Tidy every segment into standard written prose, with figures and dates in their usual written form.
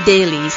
ASEAN Dailies.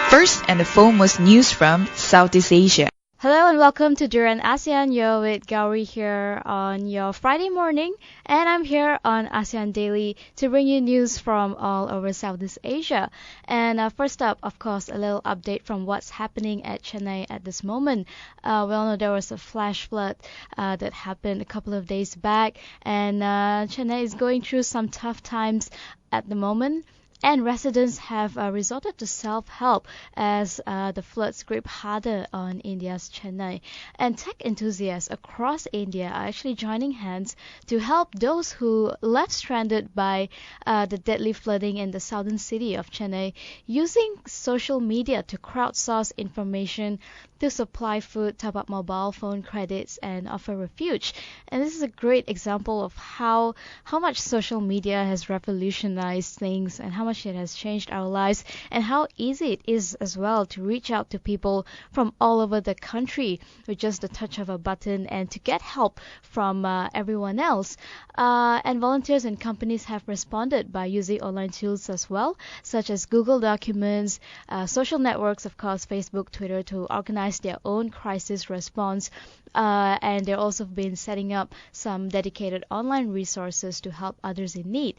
First and the foremost news from Southeast Asia. Hello and welcome to Duran ASEAN. You're with Gowri here on your Friday morning, and I'm here on ASEAN Daily to bring you news from all over Southeast Asia. And first up, of course, a little update from what's happening at Chennai at this moment. We all know there was a flash flood that happened a couple of days back, and Chennai is going through some tough times at the moment. And residents have resorted to self-help as the floods grip harder on India's Chennai. And tech enthusiasts across India are actually joining hands to help those who left stranded by the deadly flooding in the southern city of Chennai, using social media to crowdsource information to supply food, top up mobile phone credits, and offer refuge. And this is a great example of how much social media has revolutionized things and how much it has changed our lives, and how easy it is as well to reach out to people from all over the country with just the touch of a button and to get help from everyone else. And volunteers and companies have responded by using online tools as well, such as Google Documents, social networks, of course, Facebook, Twitter, to organize their own crisis response. And they've also been setting up some dedicated online resources to help others in need.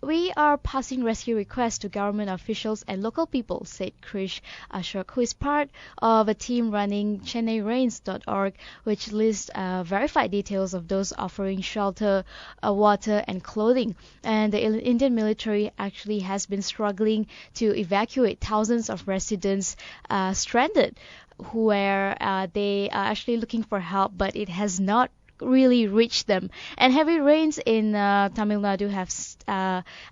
We are passing rescue requests to government officials and local people, said Krish Ashok, who is part of a team running ChennaiRains.org, which lists verified details of those offering shelter, water, and clothing. And the Indian military actually has been struggling to evacuate thousands of residents stranded, where they are actually looking for help, but it has not really reached them. And heavy rains in Tamil Nadu have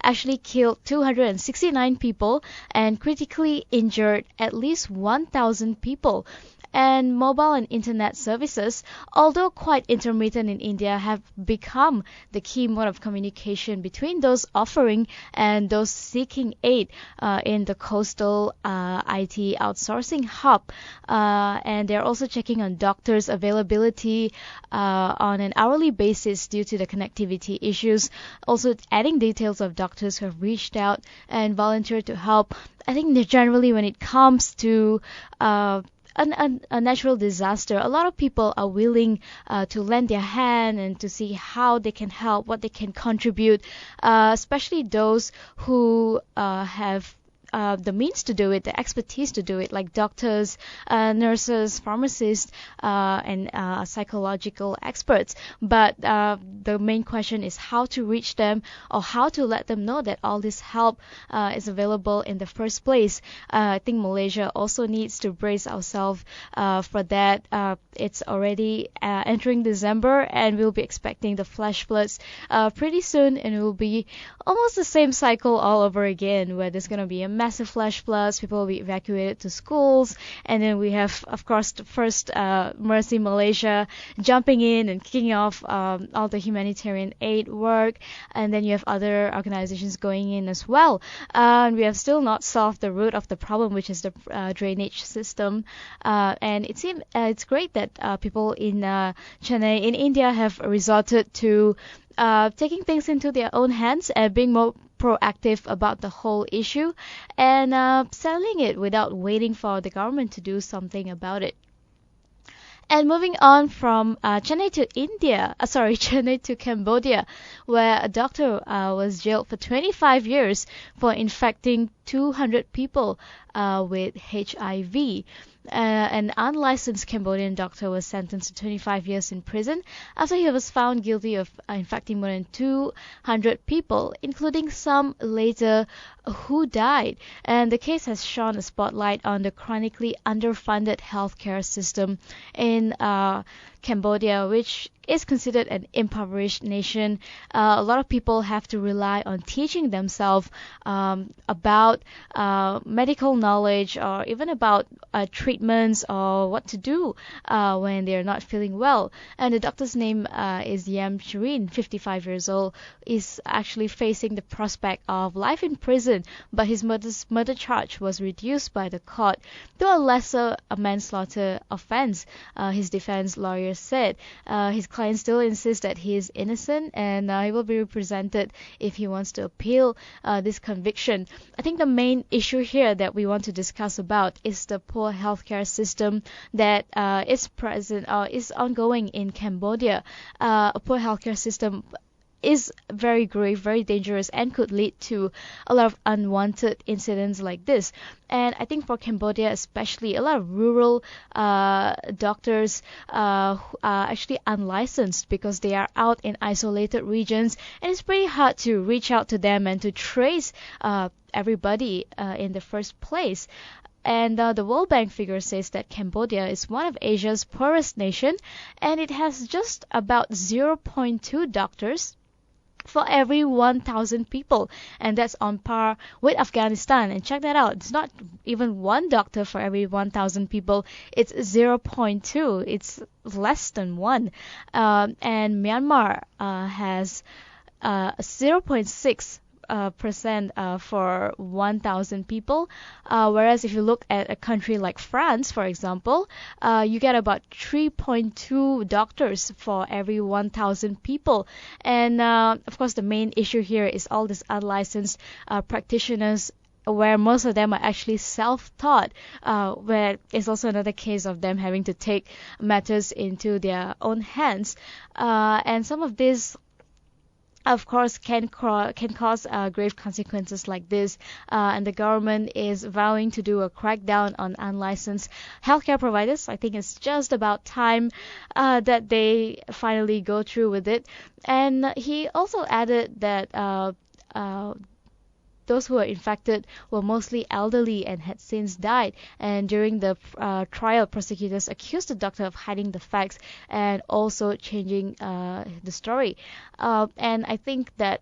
actually killed 269 people and critically injured at least 1,000 people. And mobile and internet services, although quite intermittent in India, have become the key mode of communication between those offering and those seeking aid in the coastal IT outsourcing hub. And they're also checking on doctors' availability on an hourly basis due to the connectivity issues. Also adding details of doctors who have reached out and volunteered to help. I think that generally when it comes to a natural disaster, a lot of people are willing to lend their hand and to see how they can help, what they can contribute, especially those who have the means to do it, the expertise to do it, like doctors, nurses, pharmacists, and psychological experts. But the main question is how to reach them, or how to let them know that all this help is available in the first place. I think Malaysia also needs to brace ourselves for that. It's already entering December, and we'll be expecting the flash floods pretty soon, and it will be almost the same cycle all over again, where there's going to be a massive flash floods, people will be evacuated to schools, and then we have, of course, the first Mercy Malaysia jumping in and kicking off all the humanitarian aid work, and then you have other organizations going in as well. And we have still not solved the root of the problem, which is the drainage system. And it seems it's great that people in Chennai, in India, have resorted to taking things into their own hands and being more proactive about the whole issue and settling it without waiting for the government to do something about it. And moving on from Chennai to Chennai to Cambodia, where a doctor was jailed for 25 years for infecting 200 people with HIV. An unlicensed Cambodian doctor was sentenced to 25 years in prison after he was found guilty of infecting more than 200 people, including some later who died. And the case has shone a spotlight on the chronically underfunded healthcare system in Cambodia, which is considered an impoverished nation. A lot of people have to rely on teaching themselves about medical knowledge, or even about treatments, or what to do when they're not feeling well. And the doctor's name is Yam Shireen, 55 years old, is actually facing the prospect of life in prison, but his murder charge was reduced by the court to a lesser manslaughter offense. His defense lawyer lawyer said. His client still insists that he is innocent, and he will be represented if he wants to appeal this conviction. I think the main issue here that we want to discuss about is the poor healthcare system that is ongoing in Cambodia. A poor healthcare system is very grave, very dangerous, and could lead to a lot of unwanted incidents like this. And I think for Cambodia especially, a lot of rural doctors who are actually unlicensed because they are out in isolated regions, and it's pretty hard to reach out to them and to trace everybody in the first place. And the World Bank figure says that Cambodia is one of Asia's poorest nation, and it has just about 0.2 doctors for every 1,000 people, and that's on par with Afghanistan. And check that out, it's not even one doctor for every 1,000 people, it's 0.2, it's less than one. And Myanmar has 0.6 percent for 1,000 people, whereas if you look at a country like France, for example, you get about 3.2 doctors for every 1,000 people. And of course, the main issue here is all these unlicensed practitioners, where most of them are actually self-taught, where it's also another case of them having to take matters into their own hands. And some of these, of course, can cause grave consequences like this, and the government is vowing to do a crackdown on unlicensed healthcare providers. I think it's just about time that they finally go through with it. And he also added that those who were infected were mostly elderly and had since died. And during the trial, prosecutors accused the doctor of hiding the facts and also changing the story. And I think that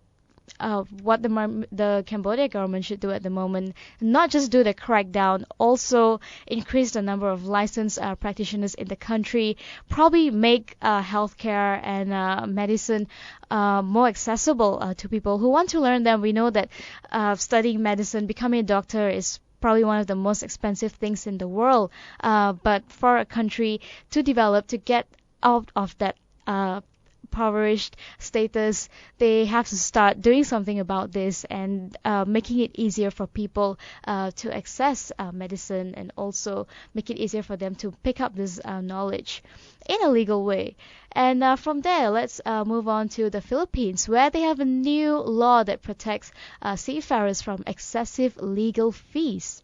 what the Cambodia government should do at the moment, not just do the crackdown, also increase the number of licensed practitioners in the country, probably make healthcare and medicine more accessible to people who want to learn them. We know that studying medicine, becoming a doctor is probably one of the most expensive things in the world, but for a country to develop, to get out of that impoverished status, they have to start doing something about this and making it easier for people to access medicine, and also make it easier for them to pick up this knowledge in a legal way. And from there, let's move on to the Philippines, where they have a new law that protects seafarers from excessive legal fees.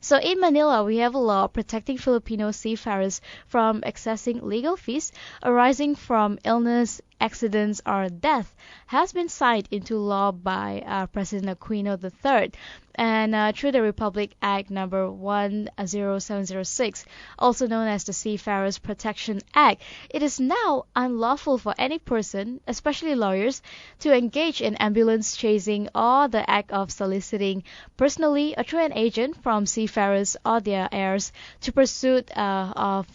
So in Manila, we have a law protecting Filipino seafarers from accessing legal fees arising from illness, accidents, or death, has been signed into law by President Aquino III. And through the Republic Act number 10706, also known as the Seafarers Protection Act, it is now unlawful for any person, especially lawyers, to engage in ambulance chasing or the act of soliciting personally or through an agent from seafarers or their heirs to pursuit of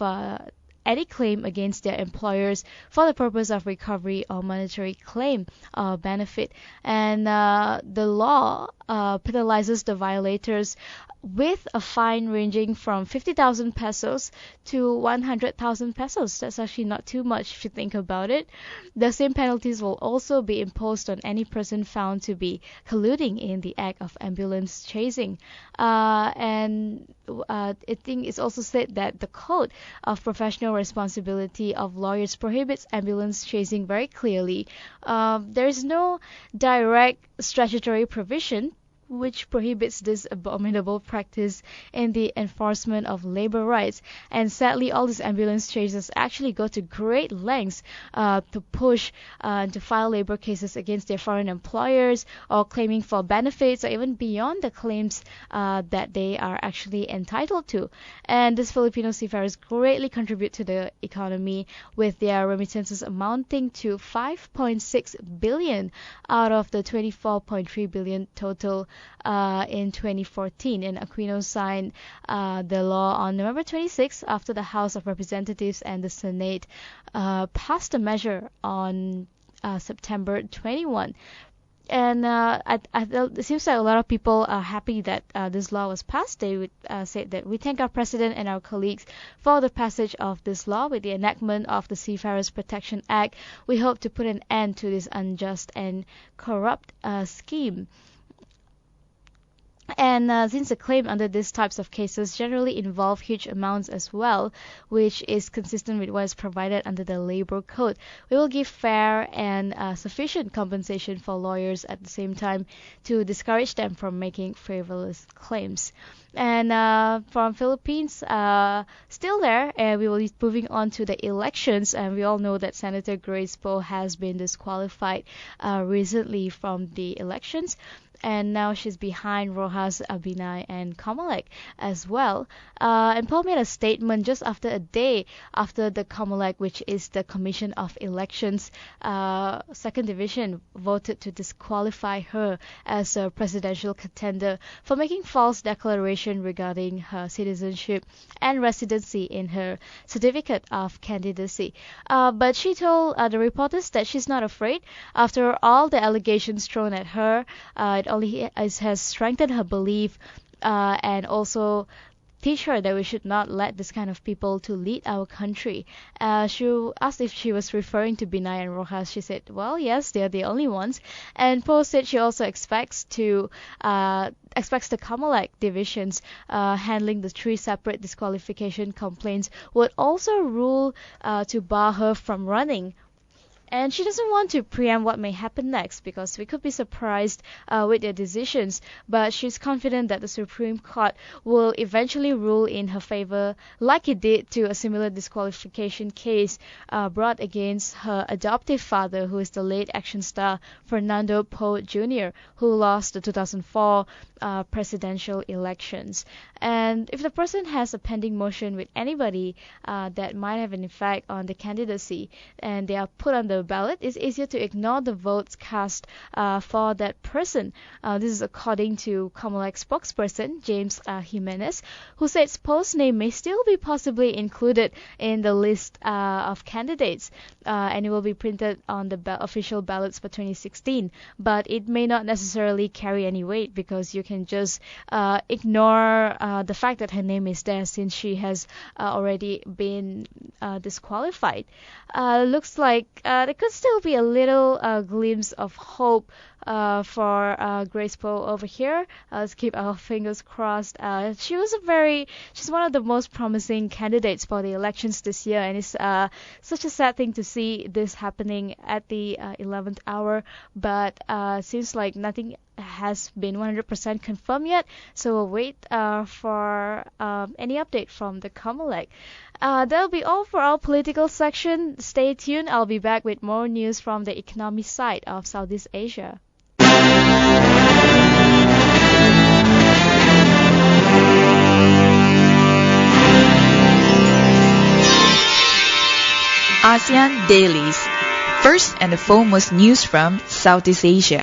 any claim against their employers for the purpose of recovery or monetary claim or benefit. And the law penalizes the violators with a fine ranging from 50,000 pesos to 100,000 pesos. That's actually not too much if you think about it. The same penalties will also be imposed on any person found to be colluding in the act of ambulance chasing. And I think it's also said that the Code of Professional Responsibility of Lawyers prohibits ambulance chasing very clearly. There is no direct statutory provision which prohibits this abominable practice in the enforcement of labor rights. And sadly, all these ambulance chasers actually go to great lengths to push and to file labor cases against their foreign employers, or claiming for benefits, or even beyond the claims that they are actually entitled to. And these Filipino seafarers greatly contribute to the economy, with their remittances amounting to 5.6 billion out of the 24.3 billion total in 2014. And Aquino signed the law on November 26 after the House of Representatives and the Senate passed a measure on September 21. And it seems like a lot of people are happy that this law was passed. They would say that we thank our president and our colleagues for the passage of this law. With the enactment of the Seafarers Protection Act, we hope to put an end to this unjust and corrupt scheme. And since the claim under these types of cases generally involve huge amounts as well, which is consistent with what is provided under the Labor Code, we will give fair and sufficient compensation for lawyers at the same time to discourage them from making frivolous claims. And from Philippines, still there, and we will be moving on to the elections. And we all know that Senator Grace Poe has been disqualified recently from the elections. And now she's behind Roxas, Binay, and Comelec as well. And Poe made a statement just after a day after the Comelec, which is the Commission of Elections, second division, voted to disqualify her as a presidential contender for making false declaration regarding her citizenship and residency in her certificate of candidacy. But she told the reporters that she's not afraid. After all the allegations thrown at her, it only has strengthened her belief and also teach her that we should not let this kind of people to lead our country. She asked if she was referring to Binay and Roxas. She said, well, yes, they're the only ones. And Poe said she also expects the Comelec divisions handling the 3 separate disqualification complaints would also rule to bar her from running. And she doesn't want to preempt what may happen next because we could be surprised with their decisions. But she's confident that the Supreme Court will eventually rule in her favor, like it did to a similar disqualification case brought against her adoptive father, who is the late action star Fernando Poe Jr., who lost the 2004 presidential elections. And if the person has a pending motion with anybody that might have an effect on the candidacy and they are put on the ballot, it's easier to ignore the votes cast for that person. This is according to Comelec spokesperson James Jimenez, who says Poe's name may still be possibly included in the list of candidates, and it will be printed on the official ballots for 2016. But it may not necessarily carry any weight because you can just ignore the fact that her name is there since she has already been disqualified. Looks like there could still be a little glimpse of hope for Grace Poe over here. Let's keep our fingers crossed. She's one of the most promising candidates for the elections this year, and it's such a sad thing to see this happening at the 11th hour. But seems like nothing has been 100% confirmed yet, so we'll wait for any update from the Comelec. That'll be all for our political section. Stay tuned. I'll be back with more news from the economic side of Southeast Asia. ASEAN Dailies. First and the foremost news from Southeast Asia.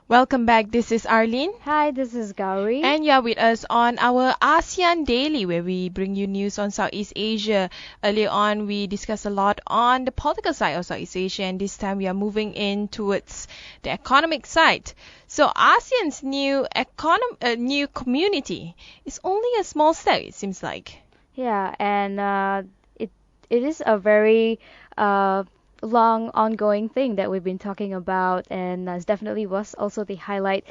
Welcome back. This is Arlene. Hi, this is Gowri. And you're with us on our ASEAN Daily, where we bring you news on Southeast Asia. Earlier on, we discussed a lot on the political side of Southeast Asia, and this time we are moving in towards the economic side. So ASEAN's new community is only a small step, it seems like. Yeah, and it is a very long ongoing thing that we've been talking about, and definitely was also the highlight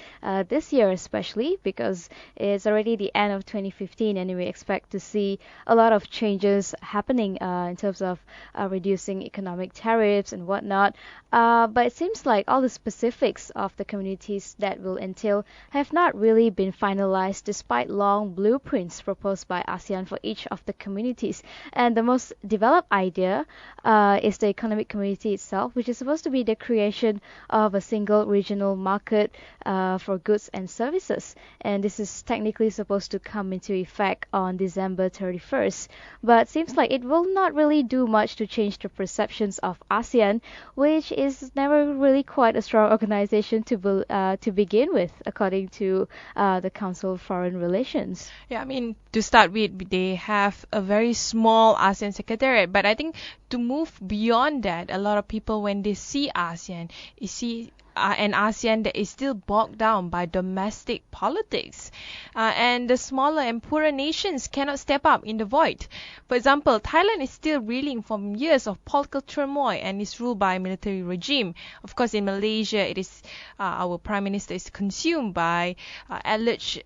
this year, especially because it's already the end of 2015 and we expect to see a lot of changes happening in terms of reducing economic tariffs and whatnot. But it seems like all the specifics of the communities that will entail have not really been finalized despite long blueprints proposed by ASEAN for each of the communities. And the most developed idea is the economic community itself, which is supposed to be the creation of a single regional market for goods and services. And this is technically supposed to come into effect on December 31st. But seems like it will not really do much to change the perceptions of ASEAN, which is never really quite a strong organization to begin with, according to the Council of Foreign Relations. Yeah, I mean, to start with, they have a very small ASEAN secretariat. But I think to move beyond that, a lot of people, when they see ASEAN, you see an ASEAN that is still bogged down by domestic politics. And the smaller and poorer nations cannot step up in the void. For example, Thailand is still reeling from years of political turmoil and is ruled by a military regime. Of course, in Malaysia, it is our Prime Minister is consumed by alleged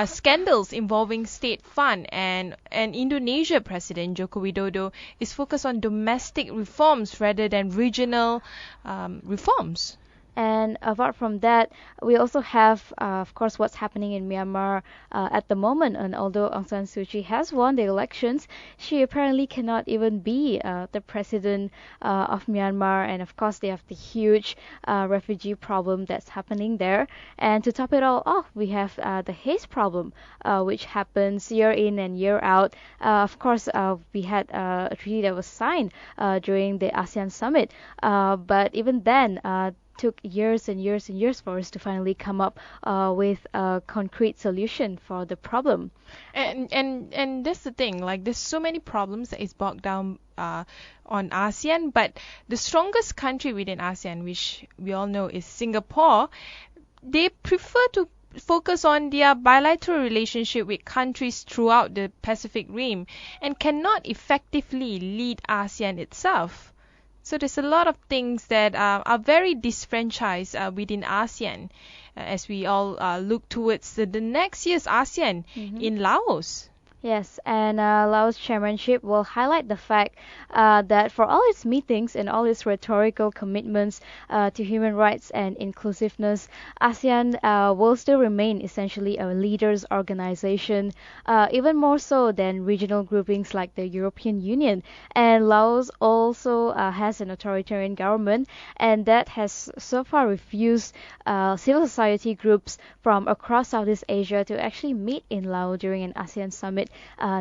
scandals involving state fund, and Indonesia President Joko Widodo is focused on domestic reforms rather than regional reforms. And apart from that, we also have, of course, what's happening in Myanmar at the moment. And although Aung San Suu Kyi has won the elections, she apparently cannot even be the president of Myanmar. And of course, they have the huge refugee problem that's happening there. And to top it all off, we have the haze problem, which happens year in and year out. Of course, we had a treaty that was signed during the ASEAN summit. But even then, took years and years and years for us to finally come up with a concrete solution for the problem. And that's the thing, like there's so many problems that is bogged down on ASEAN, but the strongest country within ASEAN, which we all know is Singapore, they prefer to focus on their bilateral relationship with countries throughout the Pacific Rim and cannot effectively lead ASEAN itself. So there's a lot of things that are very disfranchised within ASEAN as we all look towards the next year's ASEAN in Laos. Yes, and Laos chairmanship will highlight the fact that for all its meetings and all its rhetorical commitments to human rights and inclusiveness, ASEAN will still remain essentially a leaders' organization, even more so than regional groupings like the European Union. And Laos also has an authoritarian government, and that has so far refused civil society groups from across Southeast Asia to actually meet in Laos during an ASEAN summit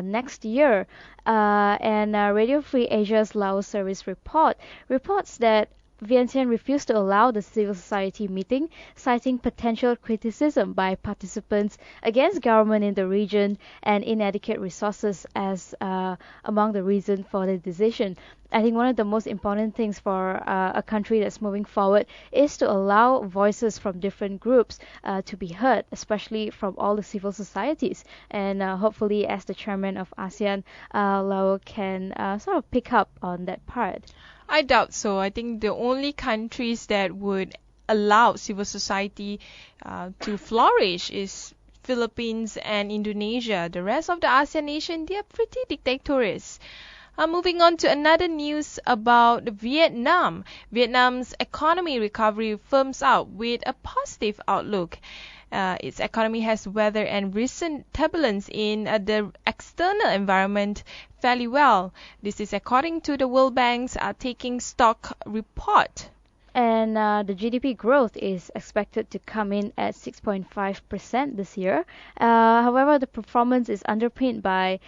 next year. And Radio Free Asia's Laos service reports that Vientiane refused to allow the civil society meeting, citing potential criticism by participants against government in the region and inadequate resources as among the reasons for the decision. I think one of the most important things for a country that's moving forward is to allow voices from different groups to be heard, especially from all the civil societies. And hopefully, as the chairman of ASEAN, Lao can sort of pick up on that part. I doubt so. I think the only countries that would allow civil society to flourish is Philippines and Indonesia. The rest of the ASEAN nation, they are pretty dictatorial. Moving on to another news about Vietnam. Vietnam's economy recovery firms up with a positive outlook. Its economy has weathered and recent turbulence in the external environment fairly well. This is according to the World Bank's Taking Stock report. And the GDP growth is expected to come in at 6.5% this year. However, the performance is underpinned by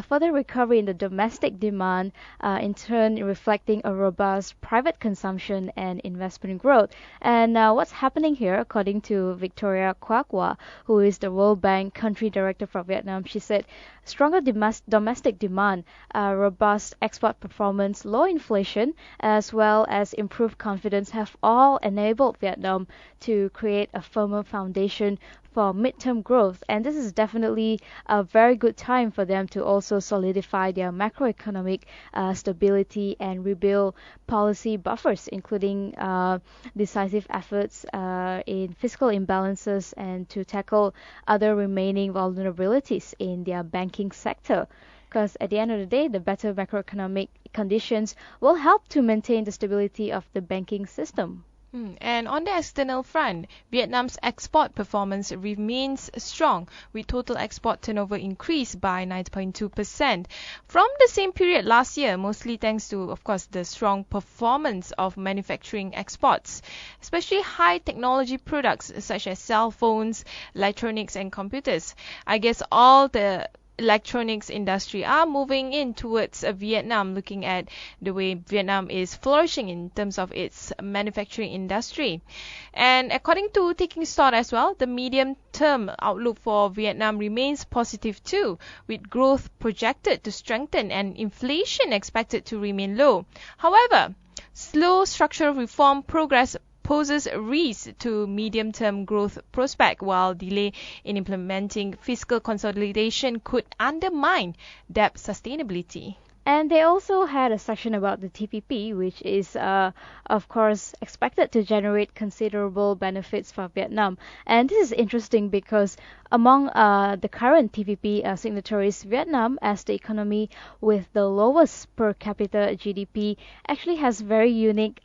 further recovery in the domestic demand, in turn reflecting a robust private consumption and investment growth. And what's happening here, according to Victoria Kwakwa, who is the World Bank Country Director for Vietnam, she said, stronger domestic demand, robust export performance, low inflation, as well as improved confidence have all enabled Vietnam to create a firmer foundation for midterm growth. And this is definitely a very good time for them to also solidify their macroeconomic stability and rebuild policy buffers, including decisive efforts in fiscal imbalances and to tackle other remaining vulnerabilities in their banking sector. Because at the end of the day, the better macroeconomic conditions will help to maintain the stability of the banking system. And on the external front, Vietnam's export performance remains strong, with total export turnover increased by 9.2% from the same period last year, mostly thanks to, of course, the strong performance of manufacturing exports, especially high technology products such as cell phones, electronics, and computers. I guess all the electronics industry are moving in towards Vietnam, looking at the way Vietnam is flourishing in terms of its manufacturing industry. And according to Taking Stock as well, the medium-term outlook for Vietnam remains positive too, with growth projected to strengthen and inflation expected to remain low. However, slow structural reform progress poses risk to medium-term growth prospect, while delay in implementing fiscal consolidation could undermine debt sustainability. And they also had a section about the TPP, which is, of course, expected to generate considerable benefits for Vietnam. And this is interesting because among the current TPP signatories, Vietnam, as the economy with the lowest per capita GDP, actually has very unique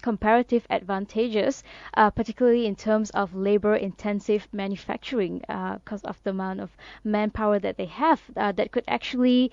comparative advantages, particularly in terms of labor-intensive manufacturing, because of the amount of manpower that they have, that could actually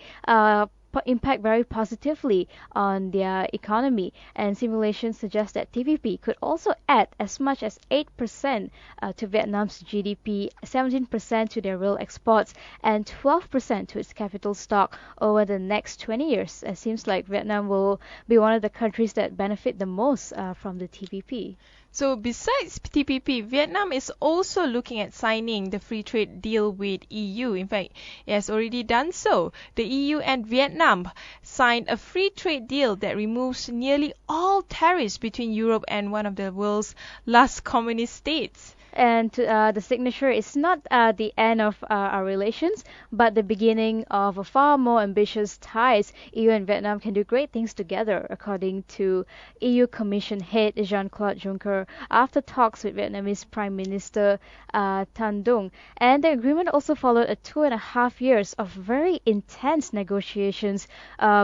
impact very positively on their economy. And simulations suggest that TPP could also add as much as 8% to Vietnam's GDP, 17% to their real exports, and 12% to its capital stock over the next 20 years. It seems like Vietnam will be one of the countries that benefit the most from the TPP. So besides TPP, Vietnam is also looking at signing the free trade deal with EU. In fact, it has already done so. The EU and Vietnam signed a free trade deal that removes nearly all tariffs between Europe and one of the world's last communist states. And the signature is not the end of our relations, but the beginning of a far more ambitious ties. EU and Vietnam can do great things together, according to EU Commission head Jean-Claude Juncker after talks with Vietnamese Prime Minister Tan Dung. And the agreement also followed 2.5 years of very intense negotiations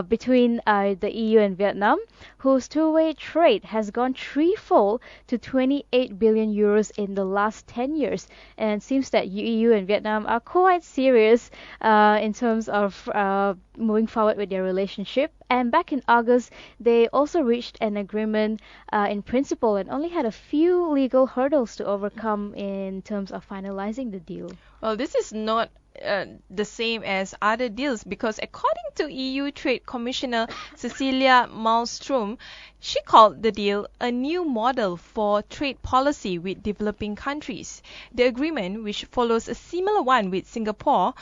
between the EU and Vietnam, whose two-way trade has gone threefold to 28 billion euros in the last 10 years. And it seems that EU and Vietnam are quite serious in terms of moving forward with their relationship. And back in August, they also reached an agreement in principle and only had a few legal hurdles to overcome in terms of finalizing the deal. Well, this is not the same as other deals, because according to EU Trade Commissioner Cecilia Malmström, she called the deal a new model for trade policy with developing countries. The agreement, which follows a similar one with Singapore,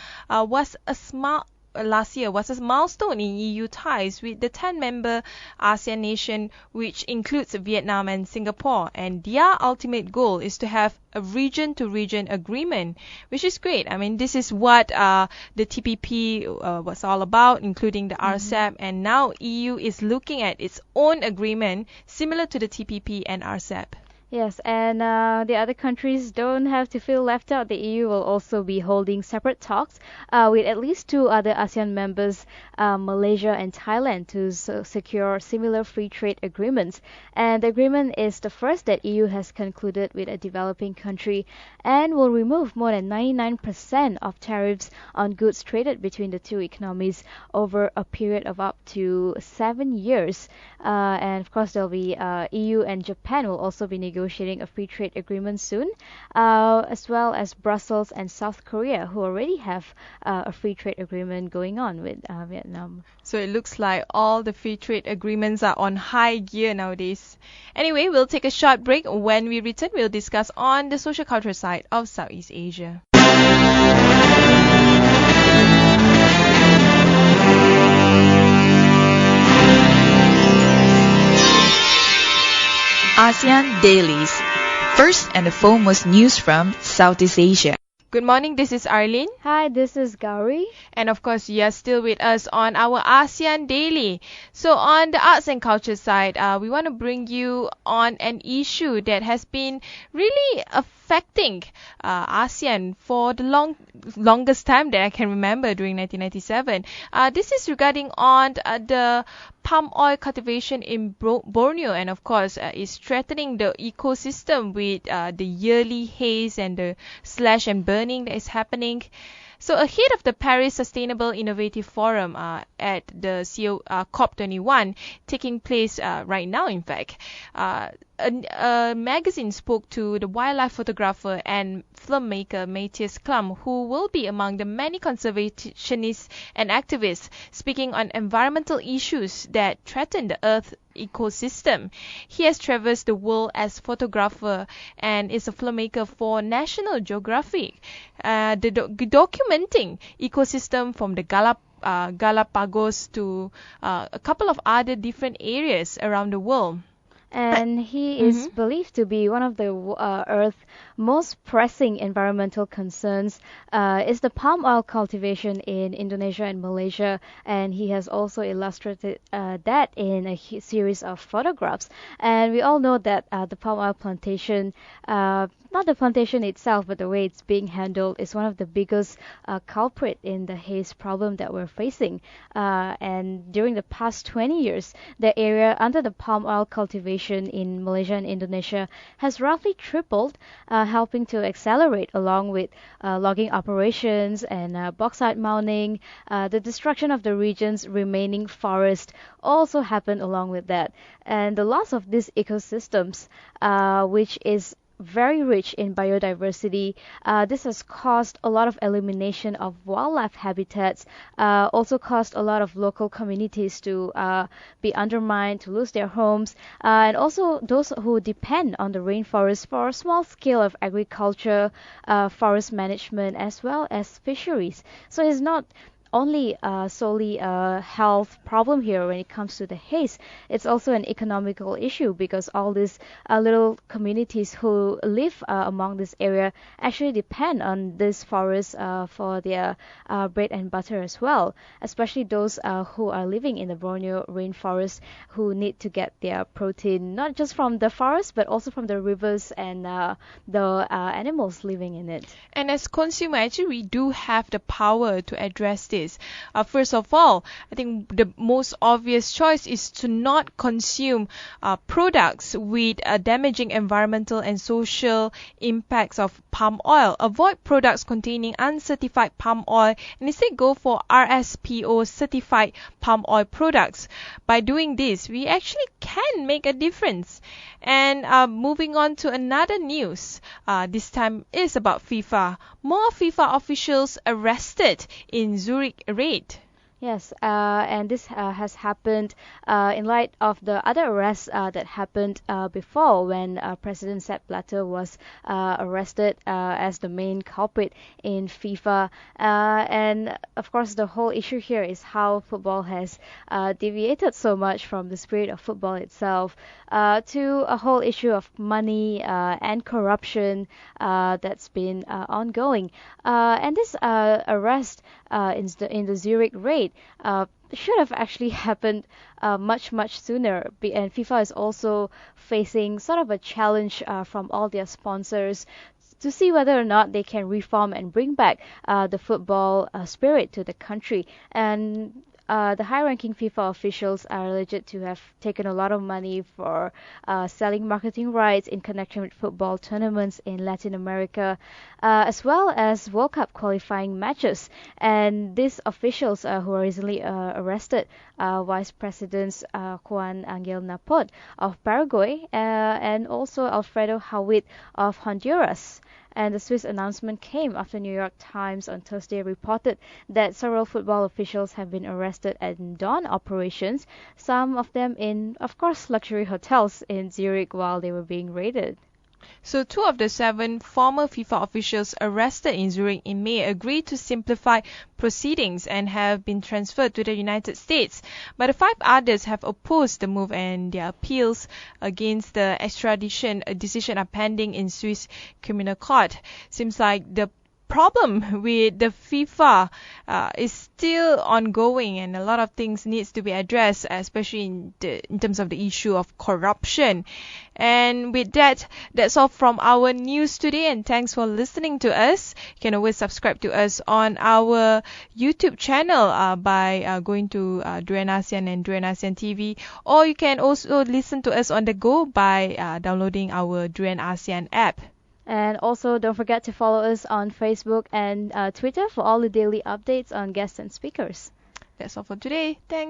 last year was a milestone in EU ties with the 10-member ASEAN nation, which includes Vietnam and Singapore. And their ultimate goal is to have a region-to-region agreement, which is great. I mean, this is what the TPP was all about, including the RCEP. And now EU is looking at its own agreement similar to the TPP and RCEP. Yes, and the other countries don't have to feel left out. The EU will also be holding separate talks with at least two other ASEAN members, Malaysia and Thailand, to secure similar free trade agreements. And the agreement is the first that EU has concluded with a developing country and will remove more than 99% of tariffs on goods traded between the two economies over a period of up to 7 years. And of course, there'll be EU and Japan will also be negotiating a free trade agreement soon, as well as Brussels and South Korea, who already have a free trade agreement going on with Vietnam. So it looks like all the free trade agreements are on high gear nowadays. Anyway, we'll take a short break. When we return, we'll discuss on the socio-cultural side of Southeast Asia. ASEAN Dailies. First and foremost news from Southeast Asia. Good morning, this is Arlene. Hi, this is Gowri. And of course, you are still with us on our ASEAN Daily. So on the arts and culture side, we want to bring you on an issue that has been really affecting ASEAN for the longest time that I can remember, during 1997. This is regarding on the palm oil cultivation in Borneo, and of course is threatening the ecosystem with the yearly haze and the slash and burning that is happening. So ahead of the Paris Sustainable Innovative Forum at the COP21 taking place right now, in fact, a a magazine spoke to the wildlife photographer and filmmaker Matthias Klum, who will be among the many conservationists and activists speaking on environmental issues that threaten the Earth ecosystem. He has traversed the world as photographer and is a filmmaker for National Geographic, documenting ecosystem from the Galapagos to a couple of other different areas around the world. And he is believed to be one of the Earth's most pressing environmental concerns is the palm oil cultivation in Indonesia and Malaysia. And he has also illustrated that in a series of photographs. And we all know that the palm oil plantation, not the plantation itself, but the way it's being handled is one of the biggest culprit in the haze problem that we're facing. And during the past 20 years, the area under the palm oil cultivation in Malaysia and Indonesia has roughly tripled, helping to accelerate along with logging operations and bauxite mining. The destruction of the region's remaining forest also happened along with that. And the loss of these ecosystems, which is very rich in biodiversity. This has caused a lot of elimination of wildlife habitats, also caused a lot of local communities to be undermined, to lose their homes, and also those who depend on the rainforest for a small scale of agriculture, forest management, as well as fisheries. So it's not only solely a health problem here when it comes to the haze. It's also an economical issue because all these little communities who live among this area actually depend on this forest for their bread and butter as well, especially those who are living in the Borneo rainforest who need to get their protein not just from the forest but also from the rivers and the animals living in it. And as consumer, actually we do have the power to address this. First of all, I think the most obvious choice is to not consume products with damaging environmental and social impacts of palm oil. Avoid products containing uncertified palm oil and instead go for RSPO certified palm oil products. By doing this, we actually can make a difference. And moving on to another news, this time is about FIFA. More FIFA officials arrested in Zurich raid. Yes, and this has happened in light of the other arrests that happened before when President Sepp Blatter was arrested as the main culprit in FIFA. And of course, the whole issue here is how football has deviated so much from the spirit of football itself to a whole issue of money and corruption that's been ongoing. And this arrest in the Zurich raid should have actually happened much sooner. And FIFA is also facing sort of a challenge from all their sponsors to see whether or not they can reform and bring back the football spirit to the country. And the high-ranking FIFA officials are alleged to have taken a lot of money for selling marketing rights in connection with football tournaments in Latin America, as well as World Cup qualifying matches. And these officials who were recently arrested, Vice Presidents Juan Angel Napot of Paraguay and also Alfredo Hawit of Honduras. And the Swiss announcement came after New York Times on Thursday reported that several football officials have been arrested at dawn operations, some of them in, of course, luxury hotels in Zurich while they were being raided. So 2 of the 7 former FIFA officials arrested in Zurich in May agreed to simplify proceedings and have been transferred to the United States. But the 5 others have opposed the move and their appeals against the extradition decision are pending in Swiss criminal court. Seems like the problem with the FIFA is still ongoing and a lot of things needs to be addressed, especially in terms of the issue of corruption. And with that, that's all from our news today, and thanks for listening to us. You can always subscribe to us on our YouTube channel by going to Durian ASEAN and Durian ASEAN TV, or you can also listen to us on the go by downloading our Durian ASEAN app. And also, don't forget to follow us on Facebook and Twitter for all the daily updates on guests and speakers. That's all for today. Thanks.